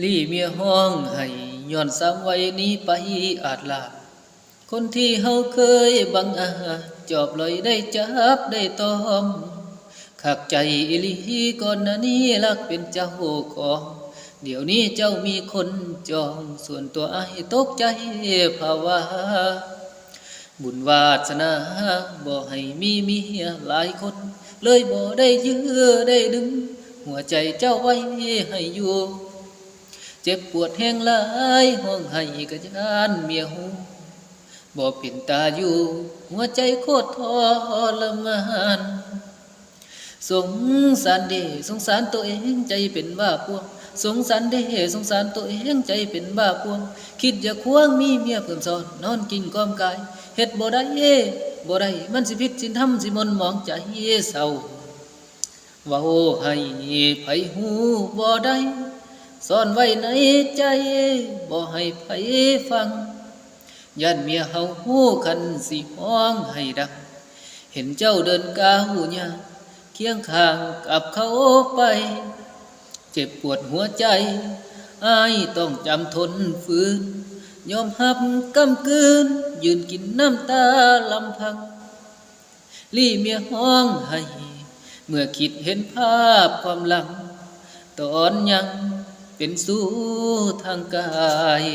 ลี่เมียห้องให้ย้อนสามไว้นี้ไปอาจลาคนที่เฮาเคยบังอาจจอบลอยได้จับได้ตอมขักใจอิลีก่อนหน้านี้รักเป็นเจ้าของเดี๋ยวนี้เจ้ามีคนจองส่วนตัวอ้ายตกใจภาวะบุญวาสนาบ่ให้มีเมียหลายคนเลยบ่ได้ยื้อได้ดึงหัวใจเจ้าไว้ให้อยู่เจ็บปวดแห้งหลายห้องให้กะยานเมียหูบ่เป็นตาอยู่หัวใจโคตรทรมานสงสารเด้สงสารตัวเองใจเป็นบ้าพวงสงสารเด้สงสารตัวเองใจเป็นบ้าพวงคิดอยากควงมีเมียเพิ่มซ้อนนอนกินก้อมกายเฮ็ดบ่ได้บ่ได้มันสิผิดสินธรรมสิมนต์หมองใจเศร้าเว้าให้ไผฮู้บ่ได้ซ่อนไว้ในใจบ่ให้ไผฟังย่านเมียเฮาฮู้คันสิฮ้องให้ดังเห็นเจ้าเดินก้าวยามเคียงข้างกับเขาไปเจ็บปวดหัวใจอ้ายต้องจำทนฝืนยอมหับกำกืนยืนกินน้ำตาลำพังลี่เมียห้องให้เมื่อคิดเห็นภาพความหลังตอนยังเป็นสู้ทางกาย